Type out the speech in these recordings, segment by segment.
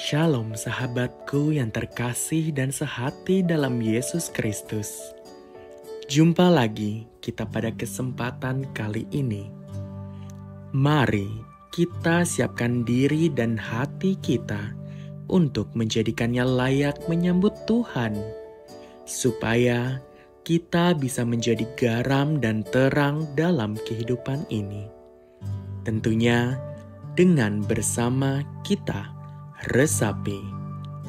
Shalom sahabatku yang terkasih dan sehati dalam Yesus Kristus. Jumpa lagi kita pada kesempatan kali ini. Mari kita siapkan diri dan hati kita untuk menjadikannya layak menyambut Tuhan, supaya kita bisa menjadi garam dan terang dalam kehidupan ini. Tentunya dengan bersama kita resapi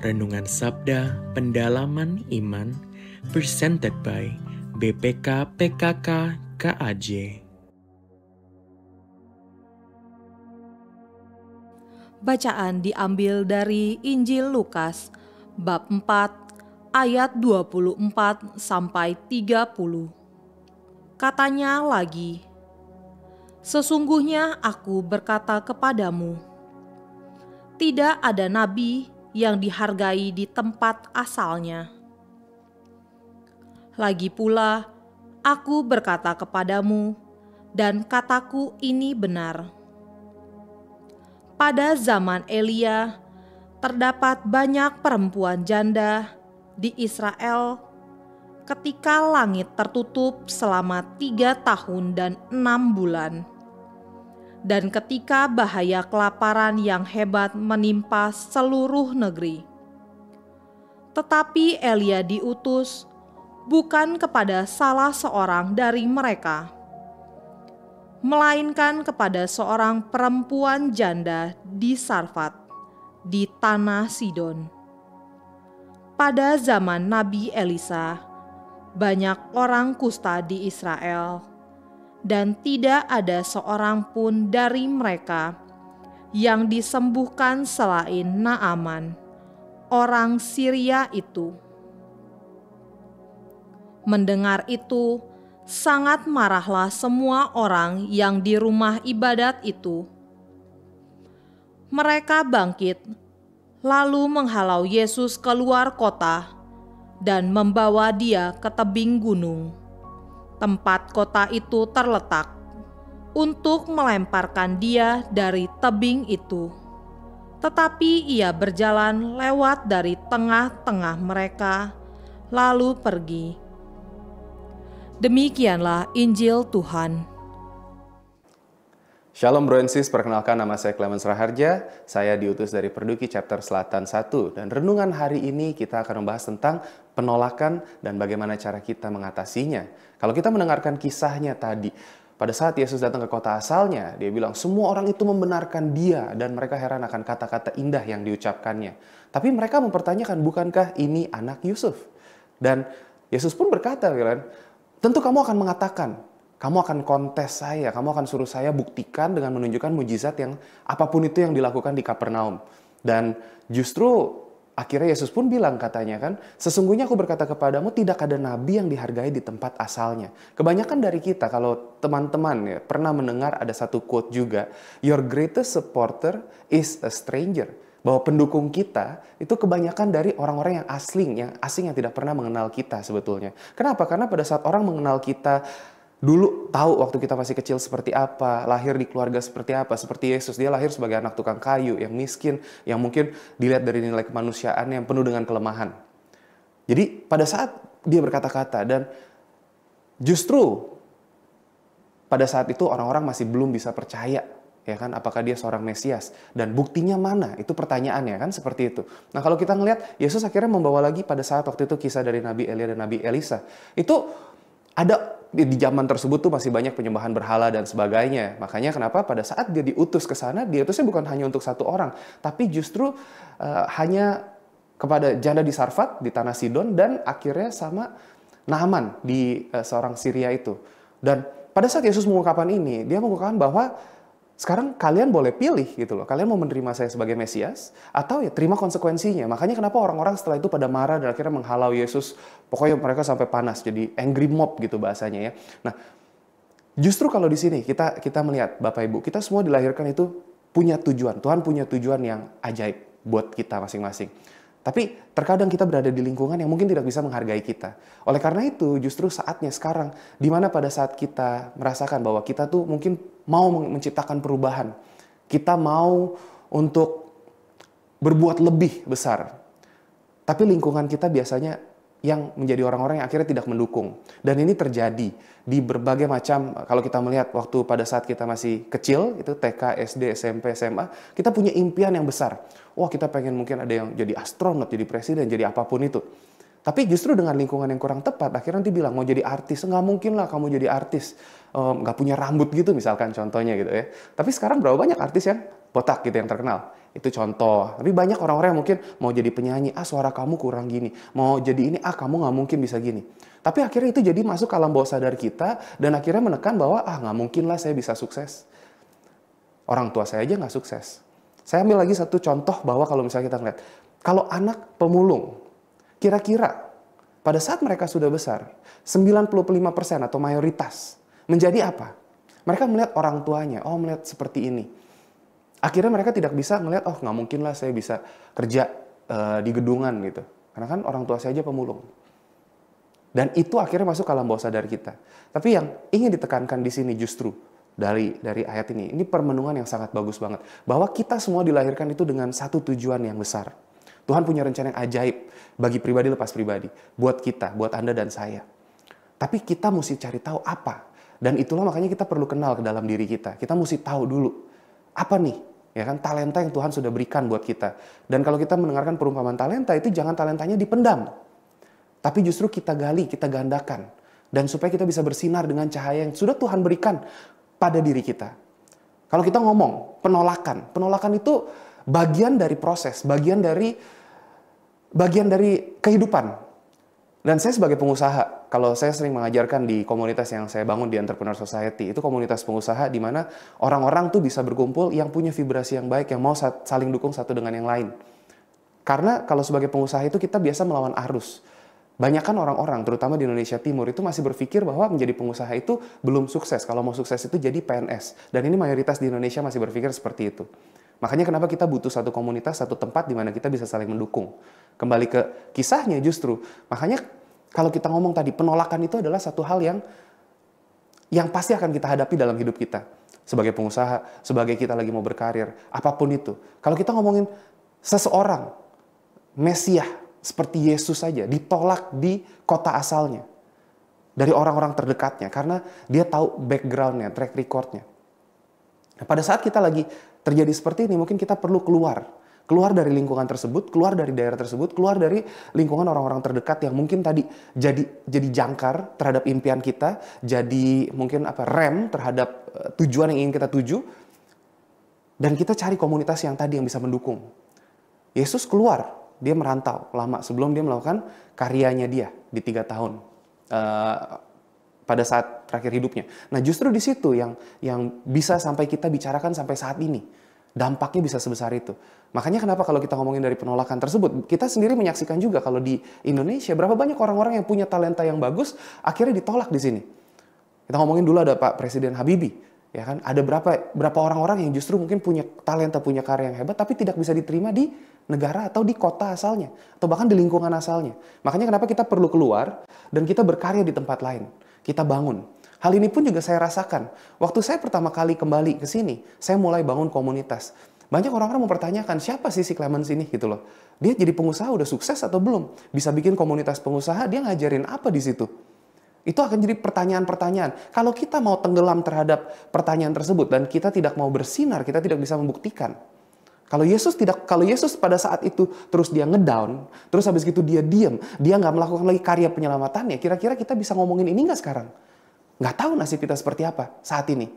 Renungan Sabda Pendalaman Iman presented by BPK PKK KAJ. Bacaan diambil dari Injil Lukas bab 4 ayat 24 sampai 30. Katanya lagi, "Sesungguhnya aku berkata kepadamu, tidak ada nabi yang dihargai di tempat asalnya. Lagi pula, aku berkata kepadamu, dan kataku ini benar. Pada zaman Elia, terdapat banyak perempuan janda di Israel ketika langit tertutup selama 3 tahun dan 6 bulan. Dan ketika bahaya kelaparan yang hebat menimpa seluruh negeri. Tetapi Elia diutus bukan kepada salah seorang dari mereka, melainkan kepada seorang perempuan janda di Sarfat, di tanah Sidon. Pada zaman Nabi Elisa, banyak orang kusta di Israel, dan tidak ada seorang pun dari mereka yang disembuhkan selain Naaman, orang Syria itu. Mendengar itu, sangat marahlah semua orang yang di rumah ibadat itu. Mereka bangkit, lalu menghalau Yesus keluar kota dan membawa dia ke tebing gunung, tempat kota itu terletak, untuk melemparkan dia dari tebing itu. Tetapi ia berjalan lewat dari tengah-tengah mereka, lalu pergi. Demikianlah Injil Tuhan. Shalom bro and sis, perkenalkan nama saya Clemens Raharja. Saya diutus dari Perduki Chapter Selatan 1. Dan renungan hari ini kita akan membahas tentang penolakan dan bagaimana cara kita mengatasinya. Kalau kita mendengarkan kisahnya tadi, pada saat Yesus datang ke kota asalnya, dia bilang semua orang itu membenarkan dia dan mereka heran akan kata-kata indah yang diucapkannya. Tapi mereka mempertanyakan, bukankah ini anak Yusuf? Dan Yesus pun berkata, tentu kamu akan mengatakan, kamu akan kontes saya, kamu akan suruh saya buktikan dengan menunjukkan mujizat yang apapun itu yang dilakukan di Kapernaum. Dan justru akhirnya Yesus pun bilang katanya kan, sesungguhnya aku berkata kepadamu tidak ada nabi yang dihargai di tempat asalnya. Kebanyakan dari kita, kalau teman-teman ya, pernah mendengar ada satu quote juga, your greatest supporter is a stranger. Bahwa pendukung kita itu kebanyakan dari orang-orang yang asing yang tidak pernah mengenal kita sebetulnya. Kenapa? Karena pada saat orang mengenal kita, dulu tahu waktu kita masih kecil seperti apa, lahir di keluarga seperti apa, seperti Yesus. Dia lahir sebagai anak tukang kayu, yang miskin, yang mungkin dilihat dari nilai kemanusiaan yang penuh dengan kelemahan. Jadi pada saat dia berkata-kata, dan justru pada saat itu orang-orang masih belum bisa percaya, ya kan, apakah dia seorang Mesias, dan buktinya mana, itu pertanyaannya kan, seperti itu. Nah kalau kita ngelihat, Yesus akhirnya membawa lagi pada saat waktu itu kisah dari Nabi Elia dan Nabi Elisa. Itu ada di zaman tersebut tuh masih banyak penyembahan berhala dan sebagainya. Makanya kenapa pada saat dia diutus ke sana, dia utusnya bukan hanya untuk satu orang, tapi justru hanya kepada janda di Sarfat, di tanah Sidon, dan akhirnya sama Naaman di seorang Syria itu. Dan pada saat Yesus mengungkapkan ini, dia mengungkapkan bahwa sekarang kalian boleh pilih gitu loh. Kalian mau menerima saya sebagai Mesias atau ya terima konsekuensinya. Makanya kenapa orang-orang setelah itu pada marah dan akhirnya menghalau Yesus. Pokoknya mereka sampai panas, jadi angry mob gitu bahasanya ya. Nah, justru kalau di sini kita melihat Bapak Ibu, kita semua dilahirkan itu punya tujuan. Tuhan punya tujuan yang ajaib buat kita masing-masing. Tapi terkadang kita berada di lingkungan yang mungkin tidak bisa menghargai kita. Oleh karena itu, justru saatnya sekarang, di mana pada saat kita merasakan bahwa kita tuh mungkin mau menciptakan perubahan. Kita mau untuk berbuat lebih besar. Tapi lingkungan kita biasanya yang menjadi orang-orang yang akhirnya tidak mendukung. Dan ini terjadi di berbagai macam, kalau kita melihat waktu pada saat kita masih kecil, itu TK, SD, SMP, SMA, kita punya impian yang besar. Wah, kita pengen mungkin ada yang jadi astronot, jadi presiden, jadi apapun itu. Tapi justru dengan lingkungan yang kurang tepat, akhirnya nanti bilang, mau jadi artis, nggak mungkin lah kamu jadi artis. Nggak punya rambut gitu misalkan contohnya gitu ya. Tapi sekarang berapa banyak artis yang botak gitu yang terkenal. Itu contoh. Tapi banyak orang-orang yang mungkin mau jadi penyanyi, suara kamu kurang gini. Mau jadi ini, kamu nggak mungkin bisa gini. Tapi akhirnya itu jadi masuk ke alam bawah sadar kita, dan akhirnya menekan bahwa, nggak mungkin lah saya bisa sukses. Orang tua saya aja nggak sukses. Saya ambil lagi satu contoh bahwa kalau misalnya kita ngeliat, kalau anak pemulung, kira-kira pada saat mereka sudah besar, 95% atau mayoritas menjadi apa? Mereka melihat orang tuanya, melihat seperti ini. Akhirnya mereka tidak bisa melihat, nggak mungkin lah saya bisa kerja di gedungan gitu. Karena kan orang tua saya aja pemulung. Dan itu akhirnya masuk ke alam bawah sadar kita. Tapi yang ingin ditekankan di sini justru dari ayat ini permenungan yang sangat bagus banget. Bahwa kita semua dilahirkan itu dengan satu tujuan yang besar. Tuhan punya rencana yang ajaib bagi pribadi lepas pribadi. Buat kita, buat Anda dan saya. Tapi kita mesti cari tahu apa. Dan itulah makanya kita perlu kenal ke dalam diri kita. Kita mesti tahu dulu. Apa nih? Ya kan, talenta yang Tuhan sudah berikan buat kita. Dan kalau kita mendengarkan perumpamaan talenta, itu jangan talentanya dipendam. Tapi justru kita gali, kita gandakan. Dan supaya kita bisa bersinar dengan cahaya yang sudah Tuhan berikan pada diri kita. Kalau kita ngomong penolakan. Penolakan itu bagian dari proses, bagian dari kehidupan. Dan saya sebagai pengusaha, kalau saya sering mengajarkan di komunitas yang saya bangun di Entrepreneur Society, itu komunitas pengusaha di mana orang-orang tuh bisa berkumpul yang punya vibrasi yang baik, yang mau saling dukung satu dengan yang lain. Karena kalau sebagai pengusaha itu kita biasa melawan arus. Banyak kan orang-orang, terutama di Indonesia Timur, itu masih berpikir bahwa menjadi pengusaha itu belum sukses. Kalau mau sukses itu jadi PNS. Dan ini mayoritas di Indonesia masih berpikir seperti itu. Makanya kenapa kita butuh satu komunitas, satu tempat di mana kita bisa saling mendukung. Kembali ke kisahnya justru. Makanya kalau kita ngomong tadi, penolakan itu adalah satu hal yang pasti akan kita hadapi dalam hidup kita. Sebagai pengusaha, sebagai kita lagi mau berkarir, apapun itu. Kalau kita ngomongin seseorang, Mesias, seperti Yesus saja, ditolak di kota asalnya. Dari orang-orang terdekatnya, karena dia tahu background-nya, track record-nya. Nah, pada saat kita lagi terjadi seperti ini, mungkin kita perlu keluar dari lingkungan tersebut, keluar dari daerah tersebut, keluar dari lingkungan orang-orang terdekat yang mungkin tadi jadi jangkar terhadap impian kita, jadi mungkin rem terhadap tujuan yang ingin kita tuju, dan kita cari komunitas yang tadi yang bisa mendukung. Yesus keluar, dia merantau lama sebelum dia melakukan karyanya dia di 3 tahun pada saat terakhir hidupnya. Nah, justru di situ yang bisa sampai kita bicarakan sampai saat ini. Dampaknya bisa sebesar itu. Makanya kenapa kalau kita ngomongin dari penolakan tersebut, kita sendiri menyaksikan juga kalau di Indonesia berapa banyak orang-orang yang punya talenta yang bagus akhirnya ditolak di sini. Kita ngomongin dulu ada Pak Presiden Habibie, ya kan? Ada berapa orang-orang yang justru mungkin punya talenta, punya karya yang hebat tapi tidak bisa diterima di negara atau di kota asalnya atau bahkan di lingkungan asalnya. Makanya kenapa kita perlu keluar dan kita berkarya di tempat lain. Kita bangun. Hal ini pun juga saya rasakan. Waktu saya pertama kali kembali ke sini, saya mulai bangun komunitas. Banyak orang-orang mempertanyakan, siapa sih si Clemens ini gitu loh. Dia jadi pengusaha udah sukses atau belum? Bisa bikin komunitas pengusaha, dia ngajarin apa di situ? Itu akan jadi pertanyaan-pertanyaan. Kalau kita mau tenggelam terhadap pertanyaan tersebut dan kita tidak mau bersinar, kita tidak bisa membuktikan. Kalau Yesus pada saat itu terus dia ngedown, terus habis itu dia diam, dia nggak melakukan lagi karya penyelamatannya, kira-kira kita bisa ngomongin ini nggak sekarang? Nggak tahu nasib kita seperti apa saat ini.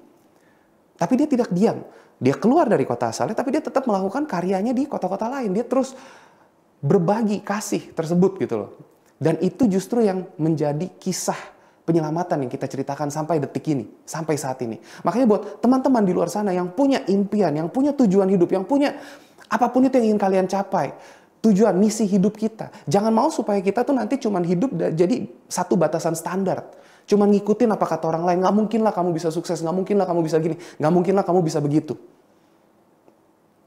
Tapi dia tidak diam. Dia keluar dari kota asalnya, tapi dia tetap melakukan karyanya di kota-kota lain. Dia terus berbagi kasih tersebut gitu loh. Dan itu justru yang menjadi kisah penyelamatan yang kita ceritakan sampai detik ini, sampai saat ini. Makanya buat teman-teman di luar sana yang punya impian, yang punya tujuan hidup, yang punya apapun itu yang ingin kalian capai, tujuan, misi hidup kita. Jangan mau supaya kita tuh nanti cuman hidup jadi satu batasan standar. Cuman ngikutin apa kata orang lain. Nggak mungkin lah kamu bisa sukses, nggak mungkin lah kamu bisa gini, nggak mungkin lah kamu bisa begitu.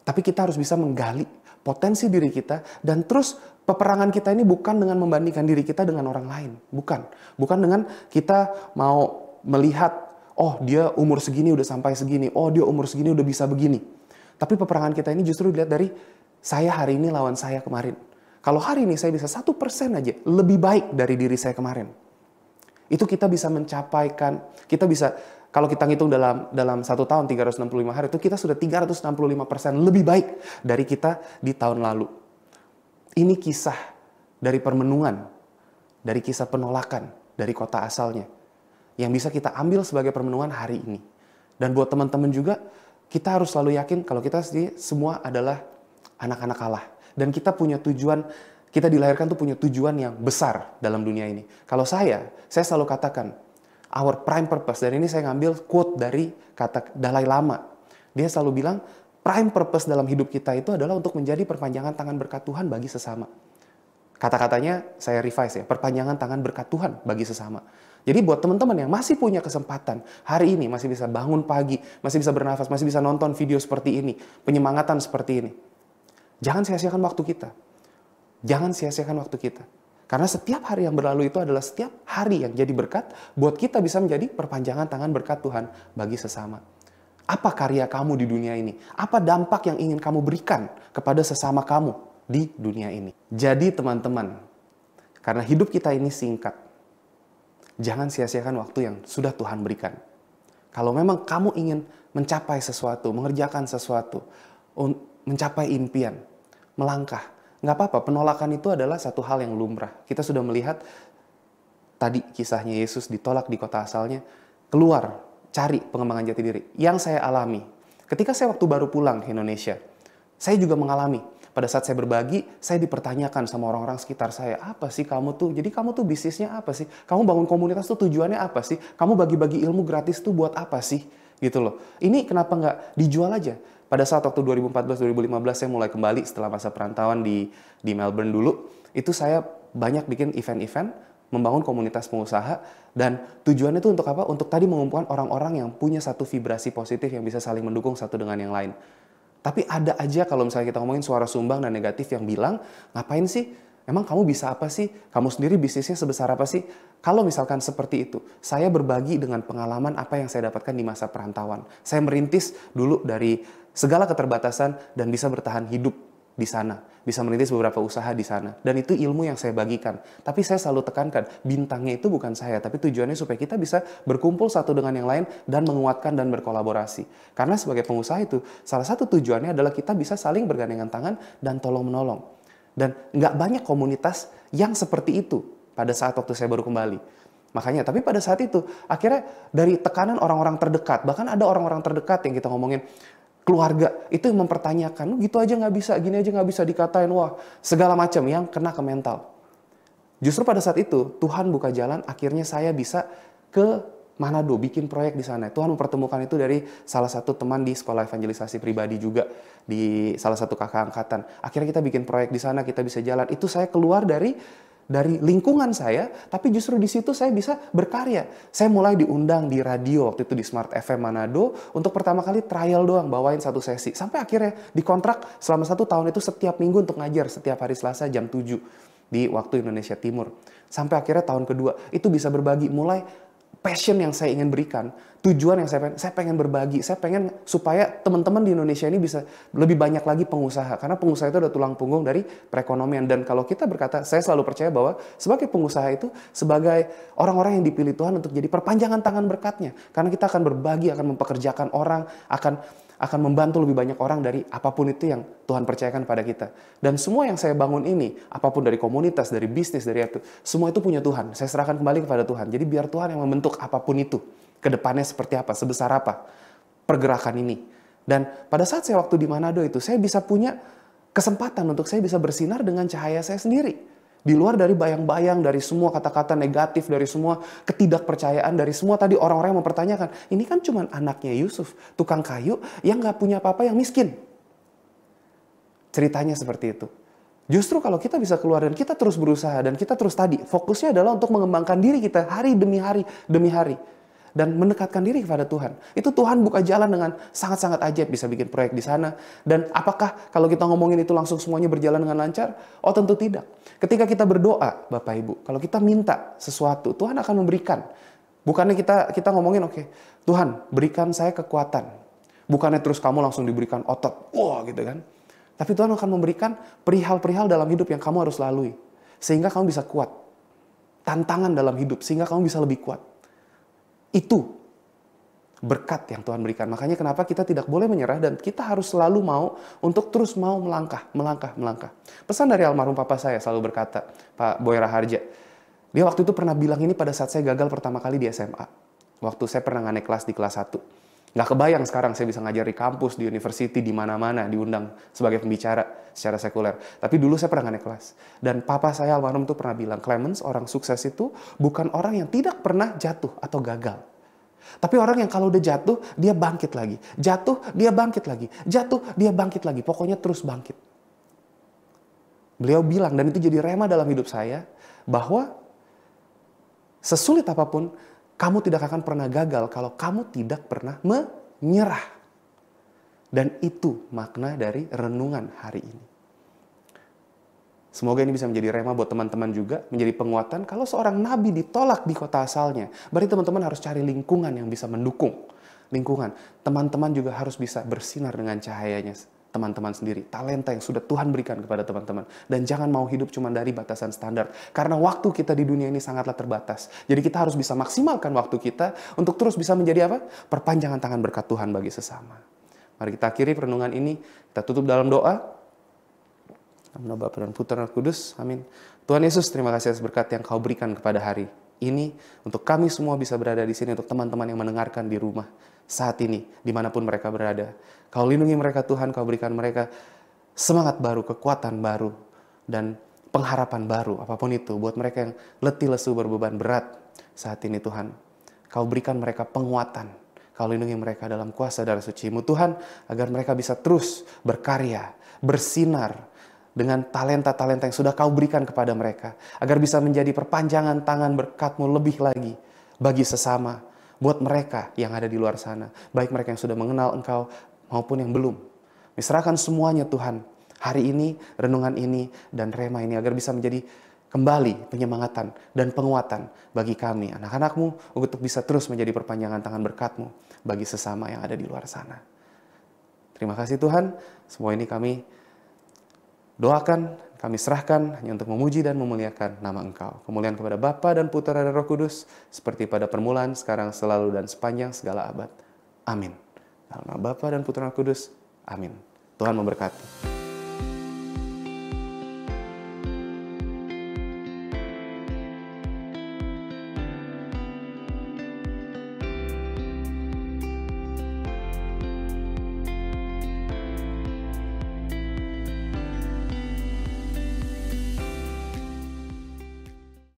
Tapi kita harus bisa menggali potensi diri kita dan terus peperangan kita ini bukan dengan membandingkan diri kita dengan orang lain. Bukan dengan kita mau melihat, oh dia umur segini udah sampai segini, oh dia umur segini udah bisa begini. Tapi peperangan kita ini justru dilihat dari saya hari ini lawan saya kemarin. Kalau hari ini saya bisa 1% aja lebih baik dari diri saya kemarin. Itu kita bisa mencapaikan, kita bisa, kalau kita ngitung dalam 1 tahun 365 hari, itu kita sudah 365% lebih baik dari kita di tahun lalu. Ini kisah dari permenungan, dari kisah penolakan, dari kota asalnya. Yang bisa kita ambil sebagai permenungan hari ini. Dan buat teman-teman juga, kita harus selalu yakin kalau kita semua adalah anak-anak Allah. Dan kita punya tujuan, kita dilahirkan tuh punya tujuan yang besar dalam dunia ini. Kalau saya selalu katakan, our prime purpose, dan ini saya ngambil quote dari kata Dalai Lama. Dia selalu bilang, prime purpose dalam hidup kita itu adalah untuk menjadi perpanjangan tangan berkat Tuhan bagi sesama. Kata-katanya saya revise ya, perpanjangan tangan berkat Tuhan bagi sesama. Jadi buat teman-teman yang masih punya kesempatan, hari ini masih bisa bangun pagi, masih bisa bernafas, masih bisa nonton video seperti ini, penyemangatan seperti ini. Jangan sia-siakan waktu kita. Jangan sia-siakan waktu kita. Karena setiap hari yang berlalu itu adalah setiap hari yang jadi berkat buat kita bisa menjadi perpanjangan tangan berkat Tuhan bagi sesama. Apa karya kamu di dunia ini? Apa dampak yang ingin kamu berikan kepada sesama kamu di dunia ini? Jadi teman-teman, karena hidup kita ini singkat, jangan sia-siakan waktu yang sudah Tuhan berikan. Kalau memang kamu ingin mencapai sesuatu, mengerjakan sesuatu, mencapai impian, melangkah, nggak apa-apa, penolakan itu adalah satu hal yang lumrah. Kita sudah melihat tadi kisahnya Yesus ditolak di kota asalnya, keluar, cari pengembangan jati diri. Yang saya alami, ketika saya waktu baru pulang ke Indonesia, saya juga mengalami. Pada saat saya berbagi, saya dipertanyakan sama orang-orang sekitar saya, apa sih kamu tuh? Jadi kamu tuh bisnisnya apa sih? Kamu bangun komunitas tuh tujuannya apa sih? Kamu bagi-bagi ilmu gratis tuh buat apa sih? Gitu loh. Ini kenapa nggak dijual aja? Pada saat waktu 2014-2015 saya mulai kembali setelah masa perantauan di Melbourne dulu, itu saya banyak bikin event-event, membangun komunitas pengusaha, dan tujuannya itu untuk apa? Untuk tadi mengumpulkan orang-orang yang punya satu vibrasi positif yang bisa saling mendukung satu dengan yang lain. Tapi ada aja kalau misalnya kita ngomongin suara sumbang dan negatif yang bilang, ngapain sih? Emang kamu bisa apa sih? Kamu sendiri bisnisnya sebesar apa sih? Kalau misalkan seperti itu, saya berbagi dengan pengalaman apa yang saya dapatkan di masa perantauan. Saya merintis dulu dari segala keterbatasan dan bisa bertahan hidup di sana. Bisa merintis beberapa usaha di sana. Dan itu ilmu yang saya bagikan. Tapi saya selalu tekankan, bintangnya itu bukan saya, tapi tujuannya supaya kita bisa berkumpul satu dengan yang lain dan menguatkan dan berkolaborasi. Karena sebagai pengusaha itu, salah satu tujuannya adalah kita bisa saling bergandengan tangan dan tolong-menolong. Dan nggak banyak komunitas yang seperti itu pada saat waktu saya baru kembali. Makanya, tapi pada saat itu, akhirnya dari tekanan orang-orang terdekat, bahkan ada orang-orang terdekat yang kita ngomongin, keluarga, itu yang mempertanyakan, gitu aja nggak bisa, gini aja nggak bisa, dikatain, wah, segala macam yang kena ke mental. Justru pada saat itu, Tuhan buka jalan, akhirnya saya bisa ke Manado, bikin proyek di sana. Tuhan mempertemukan itu dari salah satu teman di sekolah evangelisasi pribadi juga, di salah satu kakak angkatan. Akhirnya kita bikin proyek di sana, kita bisa jalan. Itu saya keluar dari lingkungan saya, tapi justru di situ saya bisa berkarya. Saya mulai diundang di radio, waktu itu di Smart FM Manado, untuk pertama kali trial doang, bawain satu sesi. Sampai akhirnya dikontrak selama 1 tahun itu setiap minggu untuk ngajar, setiap hari Selasa jam 7 di waktu Indonesia Timur. Sampai akhirnya tahun kedua, itu bisa berbagi, mulai passion yang saya ingin berikan, tujuan yang saya pengen berbagi, saya pengen supaya teman-teman di Indonesia ini bisa lebih banyak lagi pengusaha, karena pengusaha itu adalah tulang punggung dari perekonomian. Dan kalau kita berkata, saya selalu percaya bahwa sebagai pengusaha itu sebagai orang-orang yang dipilih Tuhan untuk jadi perpanjangan tangan berkatnya, karena kita akan berbagi, akan mempekerjakan orang, akan membantu lebih banyak orang dari apapun itu yang Tuhan percayakan pada kita. Dan semua yang saya bangun ini, apapun dari komunitas, dari bisnis, dari itu, semua itu punya Tuhan. Saya serahkan kembali kepada Tuhan. Jadi biar Tuhan yang membentuk apapun itu. Kedepannya seperti apa, sebesar apa pergerakan ini. Dan pada saat saya waktu di Manado itu, saya bisa punya kesempatan untuk saya bisa bersinar dengan cahaya saya sendiri. Di luar dari bayang-bayang, dari semua kata-kata negatif, dari semua ketidakpercayaan, dari semua tadi orang-orang yang mempertanyakan, ini kan cuma anaknya Yusuf, tukang kayu yang gak punya apa-apa, yang miskin. Ceritanya seperti itu. Justru kalau kita bisa keluar dan kita terus berusaha dan kita terus tadi, fokusnya adalah untuk mengembangkan diri kita hari demi hari. Dan mendekatkan diri kepada Tuhan. Itu Tuhan buka jalan dengan sangat-sangat ajaib, bisa bikin proyek di sana. Dan apakah kalau kita ngomongin itu langsung semuanya berjalan dengan lancar? Oh tentu tidak. Ketika kita berdoa, Bapak Ibu, kalau kita minta sesuatu, Tuhan akan memberikan. Bukannya kita ngomongin, oke, Tuhan berikan saya kekuatan. Bukannya terus kamu langsung diberikan otot, wah gitu kan. Tapi Tuhan akan memberikan perihal-perihal dalam hidup yang kamu harus lalui. Sehingga kamu bisa kuat. Tantangan dalam hidup, sehingga kamu bisa lebih kuat. Itu berkat yang Tuhan berikan. Makanya kenapa kita tidak boleh menyerah dan kita harus selalu mau untuk terus mau melangkah. Pesan dari almarhum papa saya selalu berkata, Pak Boy Raharja. Dia waktu itu pernah bilang ini pada saat saya gagal pertama kali di SMA. Waktu saya pernah nggak naik kelas di kelas 1. Nggak kebayang sekarang saya bisa ngajar di kampus, di university, di mana-mana, diundang sebagai pembicara secara sekuler. Tapi dulu saya pernah nggak naik kelas. Dan papa saya almarhum itu pernah bilang, Clemens, orang sukses itu bukan orang yang tidak pernah jatuh atau gagal. Tapi orang yang kalau udah jatuh, dia bangkit lagi. Jatuh, dia bangkit lagi. Jatuh, dia bangkit lagi. Pokoknya terus bangkit. Beliau bilang, dan itu jadi rema dalam hidup saya, bahwa sesulit apapun, kamu tidak akan pernah gagal kalau kamu tidak pernah menyerah. Dan itu makna dari renungan hari ini. Semoga ini bisa menjadi rema buat teman-teman juga, menjadi penguatan. Kalau seorang nabi ditolak di kota asalnya, berarti teman-teman harus cari lingkungan yang bisa mendukung. Lingkungan. Teman-teman juga harus bisa bersinar dengan cahayanya teman-teman sendiri. Talenta yang sudah Tuhan berikan kepada teman-teman. Dan jangan mau hidup cuma dari batasan standar. Karena waktu kita di dunia ini sangatlah terbatas. Jadi kita harus bisa maksimalkan waktu kita untuk terus bisa menjadi apa? Perpanjangan tangan berkat Tuhan bagi sesama. Mari kita akhiri perenungan ini. Kita tutup dalam doa. Dalam nama Bapa dan Putra dan Kudus. Amin. Tuhan Yesus, terima kasih atas berkat yang Kau berikan kepada hari ini. Untuk kami semua bisa berada di sini. Untuk teman-teman yang mendengarkan di rumah saat ini, dimanapun mereka berada. Kau lindungi mereka Tuhan, Kau berikan mereka semangat baru, kekuatan baru, dan pengharapan baru, apapun itu, buat mereka yang letih lesu berbeban berat saat ini Tuhan. Kau berikan mereka penguatan, Kau lindungi mereka dalam kuasa darah suci-Mu Tuhan, agar mereka bisa terus berkarya, bersinar, dengan talenta-talenta yang sudah Kau berikan kepada mereka, agar bisa menjadi perpanjangan tangan berkat-Mu lebih lagi bagi sesama, buat mereka yang ada di luar sana, baik mereka yang sudah mengenal Engkau maupun yang belum. Diserahkan semuanya Tuhan, hari ini, renungan ini, dan rema ini, agar bisa menjadi kembali penyemangatan dan penguatan bagi kami, anak-anak-Mu, untuk bisa terus menjadi perpanjangan tangan berkat-Mu bagi sesama yang ada di luar sana. Terima kasih Tuhan, semua ini kami doakan, kami serahkan hanya untuk memuji dan memuliakan nama Engkau. Kemuliaan kepada Bapa dan Putra dan Roh Kudus, seperti pada permulaan, sekarang, selalu, dan sepanjang segala abad. Amin. Dalam nama Bapa dan Putra dan Roh Kudus. Amin. Tuhan memberkati.